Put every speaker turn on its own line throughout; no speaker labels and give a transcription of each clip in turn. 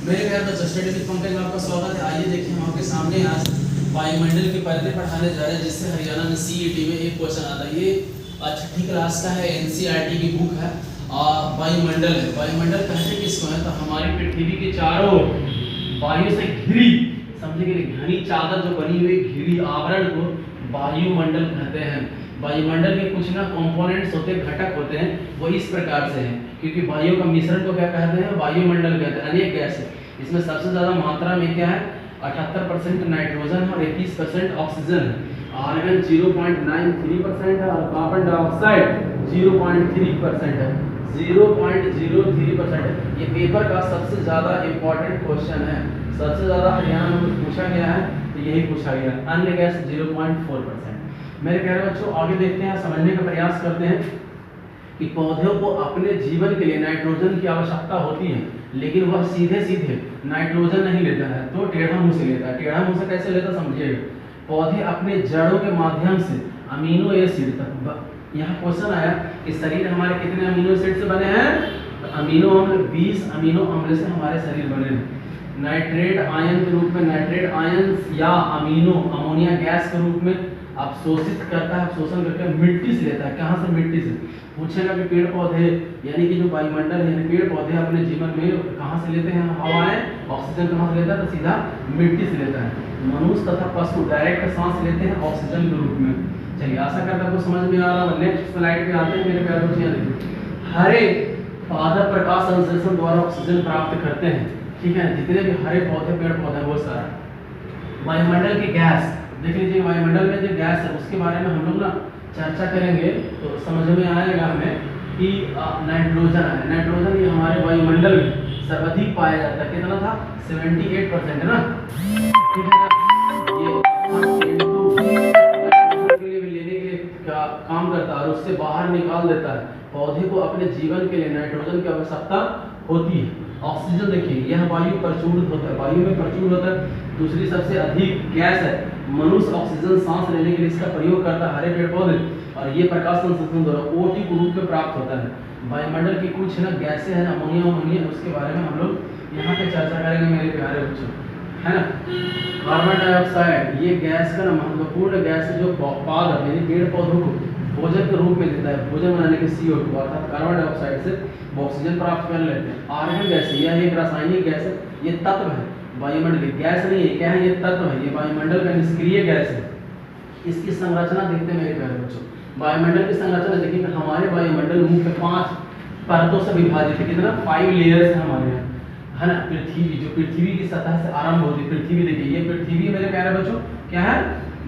मेरे प्यारे बच्चों, स्टडी विद पंकज में आपका स्वागत है। आइए देखिए हम आपके सामने आज वायुमंडल की परतें पढ़ाने जा रहे हैं, जिससे हरियाणा में सीईटी में एक क्वेश्चन आता है। ये छठी क्लास का है, एनसीईआरटी की बुक है और वायुमंडल है। वायुमंडल कहते किसको है? तो हमारी पृथ्वी के चारों ओर वायु से घिरी, समझे कि घनी चादर जो बनी हुई घिरी आवरण को वायुमंडल कहते हैं। वायुमंडल के कुछ ना कंपोनेंट्स होते हैं, घटक होते हैं, वो इस प्रकार से हैं, क्योंकि वायु का मिश्रण को क्या कहते हैं? वायुमंडल कहते हैं। अनेक गैस है, इसमें सबसे ज्यादा मात्रा में क्या है? 78% नाइट्रोजन है और 21% ऑक्सीजन है। आर्गन 0.93% है और कार्बन डाइऑक्साइड 0.3% है। 0.03% है। ये पेपर का सबसे ज्यादा इंपॉर्टेंट क्वेश्चन है। सबसे ज्यादा हरियाणा में कुछ पूछा गया है तो यही पूछा गया। अन्य गैस 0.4%। मेरे प्यारे बच्चों, आगे देखते हैं, समझने का प्रयास करते हैं कि पौधों को अपने जीवन के लिए नाइट्रोजन की आवश्यकता होती है, लेकिन वह सीधे सीधे नाइट्रोजन नहीं लेता है, तो टेढ़ा मुंह से लेता है। टेढ़ा मुंह से कैसे लेता समझिएगा। पौधे अपने जड़ों के माध्यम से अमीनो एसिड तक, यहाँ क्वेश्चन आया कि शरीर हमारे कितने अमीनो एसिड से बने हैं? तो अमीनो अम्ल 20 अमीनो अम्ल से हमारे शरीर बने हैं। नाइट्रेट आयन के रूप में, नाइट्रेट आयन या अमीनो अमोनिया गैस के रूप में अवशोषित करता है, अवशोषण करके मिट्टी से लेता है। कहाँ से? मिट्टी से। पूछेगा कि पेड़ पौधे यानी कि जो वायुमंडल है, पेड़ पौधे अपने जीवन में कहाँ से लेते हैं हवाएं? ऑक्सीजन कहाँ से लेता है? तो सीधा मिट्टी से लेता है। मनुष्य तथा पशु डायरेक्ट सांस लेते हैं ऑक्सीजन के रूप में। चलिए, आशा करता हूँ समझ में आ रहा है। नेक्स्ट स्लाइड पे आते हैं मेरे प्यारे बच्चों। देखिए, हरे पादप प्रकाश संश्लेषण द्वारा ऑक्सीजन प्राप्त करते हैं। ठीक है, जितने भी हरे पौधे पेड़ पौधे वो सारा। वायुमंडल की गैस देख लीजिए, वायुमंडल में जो गैस है उसके बारे में हम लोग ना चर्चा करेंगे तो समझ में आएगा हमें कि नाइट्रोजन है। नाइट्रोजन ये हमारे वायुमंडल में सर्वाधिक पाया जाता है। कितना था? 78% है ना। ठीक है ना, ये के लिए भी लेने के लिए काम करता है और उससे बाहर निकाल देता है। पौधे को अपने जीवन के लिए नाइट्रोजन की आवश्यकता होती है। ऑक्सीजन देखिए, यह वायु प्रचुर होता है, वायु में प्रचुर होता है। दूसरी सबसे अधिक गैस है। मनुष्य ऑक्सीजन सांस लेने के लिए इसका प्रयोग करता है, हरे पेड़ पौधे, और ये प्रकाश संश्लेषण द्वारा O2 के रूप में प्राप्त होता है। वायुमंडल की कुछ ना गैसें हैं, अमोनिया अमोनिया, उसके बारे में हम लोग यहाँ पे चर्चा करेंगे मेरे प्यारे बच्चों, है ना। कार्बन डाइऑक्साइड ये गैस का ना महत्वपूर्ण गैस है, जो पादप यानी पेड़ पौधों को भोजन के रूप में देता है। भोजन बनाने के CO2 अर्थात कार्बन डाइऑक्साइड से ऑक्सीजन प्राप्त कर लेते हैं। आर्गन गैस यह एक रासायनिक गैस है, ये तत्व है वायुमंडल की। गैस नहीं है, क्या है? ये तत्व है, ये वायुमंडल का निष्क्रिय गैस है। इसकी संरचना देखते हैं मेरे प्यारे बच्चों। वायुमंडल की संरचना देखिए, हमारे वायुमंडल मुख्य 5 परतों से विभाजित है। कितना? 5 लेयर्स है हमारे यहाँ, है ना। पृथ्वी, जो पृथ्वी की सतह से आरंभ होती है, पृथ्वी देखिए, ये पृथ्वी मेरे प्यारे बच्चों क्या है?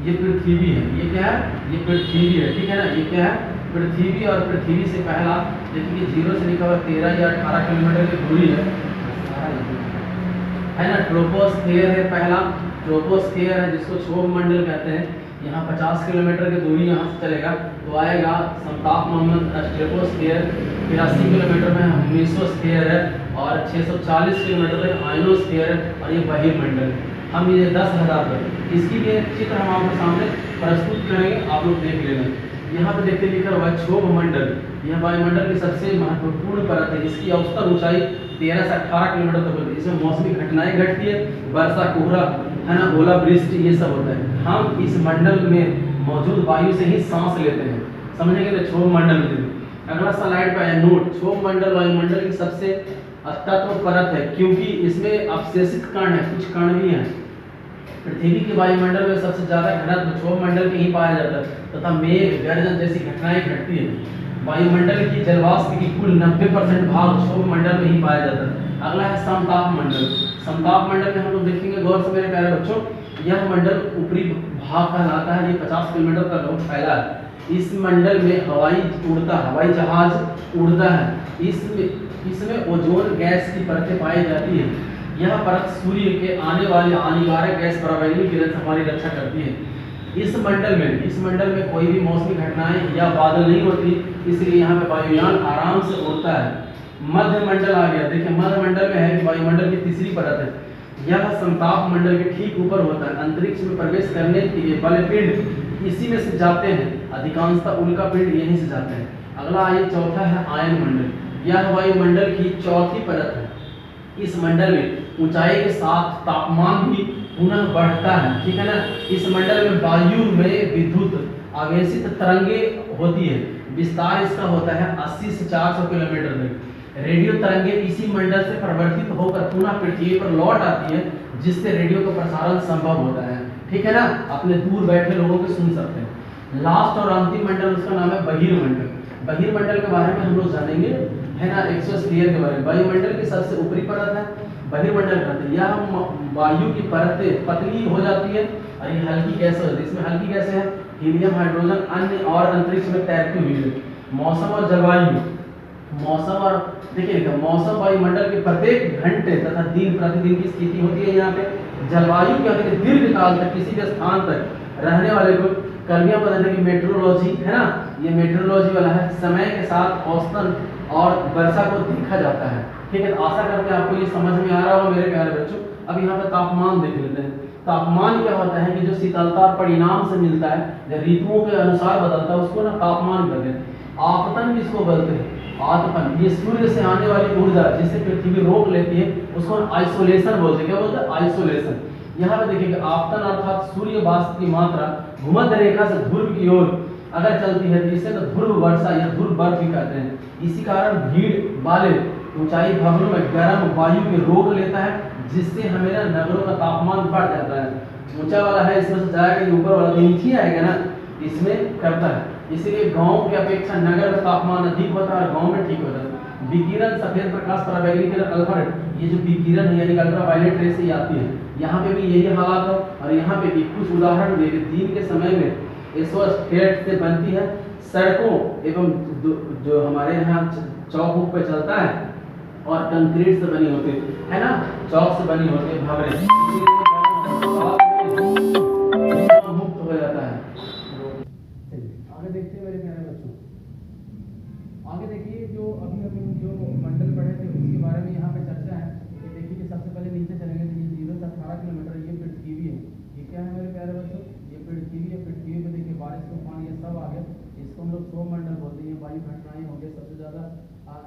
ये पृथ्वी है। ये क्या है? ये पृथ्वी है। ठीक है ना, ये क्या है? पृथ्वी। और पृथ्वी से पहला देखिए 0 से लिखा हुआ 13 या 18 किलोमीटर की दूरी है ना। ट्रोपोस्फेयर है पहला, ट्रोपोस्फेयर है जिसको क्षोभ मंडल कहते हैं। यहाँ 50 किलोमीटर की दूरी यहाँ से चलेगा तो आएगा समताप मंडल ट्रोपोस्फेयर। 83 किलोमीटर में मेसोस्फेयर है और 640 किलोमीटर में आयनोस्फेयर है और ये बहिर्मंडल। हम ये 10,000 पर इसकी भी चित्र हम आपके सामने प्रस्तुत करेंगे, आप लोग देख लेना। यहाँ पे देखते लिखा हुआ है क्षोभ मंडल। यह वायुमंडल की सबसे महत्वपूर्ण परत है। इसकी औसतन ऊंचाई 13 से 18 किलोमीटर तक होती है। इसमें मौसमी घटनाएं घटती है, वर्षा, कोहरा, है ना, ओलावृष्टि, ये सब होता है। हम इस मंडल में मौजूद वायु से ही सांस लेते हैं, समझेंगे ना। क्षोभ मंडल में अगला स्लाइड पे है नोट। क्षोभ मंडल वायुमंडल की सबसे तत्व परत है, क्योंकि इसमें अवशेषित कण है, कुछ कण भी हैं। पृथ्वी के वायुमंडल में सबसे ज्यादा घनत्व क्षोभ मंडल में ही पाया जाता है तथा मेघ गर्जन जैसी घटनाएं घटती है। वायुमंडल की जलवाष्प की कुल 90% भाग क्षोभ मंडल में ही पाया जाता है। अगला है समताप मंडल। समताप मंडल में हम लोग देखेंगे गौर से मेरे प्यारे बच्चों। यह मंडल ऊपरी भाग कहलाता है, ये 50 किलोमीटर का लोग फैला है। इस मंडल में हवाई जहाज उड़ता है। इसमें ओजोन गैस की परतें पाई जाती है। यह परत सूर्य के आने वाले हानिकारक गैस पराबैंगनी किरण से हमारी रक्षा करती है। इस मंडल में कोई भी मौसमी घटनाएं या बादल नहीं होती, इसलिए यहाँ पे वायुयान आराम से उड़ता है। मध्य मंडल आ गया। देखिए, मध्य मंडल में है कि वायुमंडल की तीसरी परत है। यह समताप मंडल के ठीक ऊपर होता है। अंतरिक्ष में प्रवेश करने के लिए वाले पिंड इसी में से जाते हैं। अधिकांशतः उल्का पिंड यहीं से जाते हैं। अगला ये चौथा है आयन मंडल। यह वायुमंडल की चौथी परत है। इस मंडल में ऊंचाई के साथ तापमान भी पुनः बढ़ता है, ठीक है ना। इस मंडल में वायु में विद्युत आवेशित तरंगे होती है। विस्तार इसका होता है 80 से 400 किलोमीटर तक। रेडियो तरंगे इसी मंडल से परिवर्तित होकर पुनः पृथ्वी पर लौट आती है, जिससे रेडियो का प्रसारण संभव होता है, ठीक है ना। अपने दूर बैठे लोगों को सुन सकते हैं। लास्ट और अंतिम मंडल उसका नाम है बहिर्मंडल। बहिर्मंडल के बारे में हम लोग जानेंगे, है ना, एक्सोस्फीयर के बारे में। वायुमंडल की सबसे ऊपरी परत है बहिर्मंडल कहते हैं। यह वायु की परतें पतली हो जाती है और ये हल्की गैस हो जाती है। इसमें हल्की गैसें हैं हीलियम, हाइड्रोजन, अन्य और अंतरिक्ष में तैरती हुई। मौसम और जलवायु, मौसम और देखिए मौसम वायुमंडल के प्रत्येक घंटे तथा दिन प्रतिदिन की स्थिति होती है। यहाँ पे जलवायु क्या होती है, दीर्घ काल तक किसी भी स्थान तक रहने वाले को कर्मियां बदलने की मेट्रोलॉजी, है ना, ये मेट्रोलॉजी वाला है। समय के साथ औसतन और वर्षा को देखा जाता है, ठीक है। आशा करते हैं आपको ये समझ में आ रहा होगा मेरे प्यारे बच्चों। अब यहाँ पे तापमान देख लेते हैं। तापमान क्या होता है कि जो शीतलता और परिणाम से मिलता है, जो ऋतुओं के अनुसार बदलता है, उसको ना तापमान कहते हैं। आपतन किसको बोलते हैं, आतपन, ये सूर्य से आने वाली ऊर्जा जिसे पृथ्वी रोक लेती है उसको आइसोलेशन बोलते हैं। क्या बोलते हैं, आइसोलेशन। यहाँ पे देखिए आपतन अर्थात सूर्य वाष्प की मात्रा भूमध्य रेखा से ध्रुव की ओर अगर चलती है तो इसे तो ध्रुव वर्षा या ध्रुव बर्फ भी कहते हैं। इसी कारण भीड़ वाले ऊंचाई भवनों में गर्म वायु के रोक लेता है, जिससे हमें नगरों का तापमान बढ़ जाता है। ऊंचा वाला है इसमें से जाएगा, ऊपर वाला नीचे आएगा ना, इसमें करता है। इसलिए गांव की अपेक्षा नगर में तापमान अधिक होता है और गांव में ठीक होता है। विकिरण, सफेद प्रकाश, पराबैंगनी किरण, अल्ट्रावायलेट, ये जो विकिरण है यानी अल्ट्रावायलेट रेस से आती है, यहाँ पे भी यही हालात है। और यहाँ पे भी कुछ उदाहरण देखे, दिन के समय में एसोस्फेट से बनती है सड़कों एवं जो हमारे यहाँ चौक पे चलता है और कंक्रीट से बनी होती है ना, चौक से बनी होती है भवरे, मुक्त हो जाता है। आगे देखते हैं मेरे प्यारे बच्चों। आगे देखिए जो अभी हम जो मंडल पढ़े थे उसके बारे में यहाँ पे चर्चा है। ये देखिए कि सबसे पहले नीचे चलेंगे तो ये 0 से 18 किलोमीटर ये पृथ्वी है। ये क्या है मेरे प्यारे बच्चों, ये पृथ्वी है। पृथ्वी पे देखिए बारिश, तूफान, ये सब आ गया। इसको हम लोग सौरमंडल बोलते हैं। वायु घटनाएं हो गई, सबसे ज़्यादा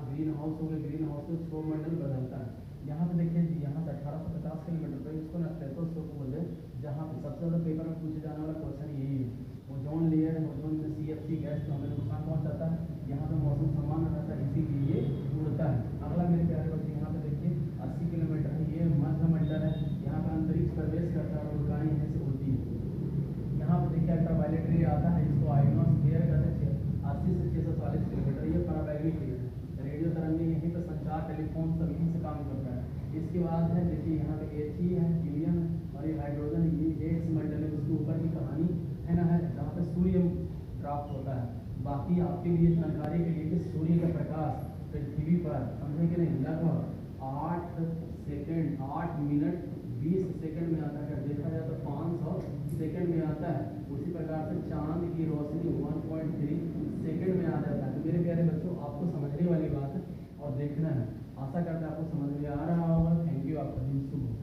ग्रीन हाउस हो गए, ग्रीन हाउस से सौरमंडल बदलता है। यहाँ पे देखिए यहाँ से 1850 किलोमीटर पर इसको ना स्ट्रेटोस्फीयर बोलते हैं, जहाँ पे सबसे ज़्यादा पेपर में पूछे जाने वाला क्वेश्चन यही है। ओजोन लेयर, ओजोन में CFC गैस तो हमें नुकसान पहुँचाता है। यहाँ पे मौसम सामान्य रहता है, इसीलिए ये उड़ता है। अगला मेरे प्यारे बच्चे यहाँ पे देखिए 80 किलोमीटर है, ये मध्य मंडल है। यहाँ पे अंतरिक्ष प्रवेश करता है और उड़ान यहाँ से उड़ती है। यहाँ पे देखिए अल्ट्रावायलेट रे आता है, इसको आयोनोस्फीयर कहते हैं। 80 से 640 किलोमीटर ये पराबैंगनी किरण है। रेडियो तरंगे यहीं पर संचार, टेलीफोन सब यहीं से काम करता है। इसके बाद है देखिए यहाँ पे He है, हीलियम और ये हाइड्रोजन, ये इस मंडल है। उसके ऊपर की कहानी है ना, है जहाँ पे सूर्य प्राप्त होता है। बाकी आपके लिए जानकारी के लिए कि सूर्य का प्रकाश पृथ्वी पर समझे कि नहीं, लगभग 8 सेकंड 8 मिनट 20 सेकंड में आता है। अगर देखा जाए तो 500 सेकंड में आता है। उसी प्रकार से चांद की रोशनी 1.3 सेकंड में आ जाता है। तो मेरे प्यारे बच्चों आपको समझने वाली बात है और देखना है। आशा करते हैं आपको समझ में आ रहा होगा। थैंक यू, आपका दिन शुभ हो।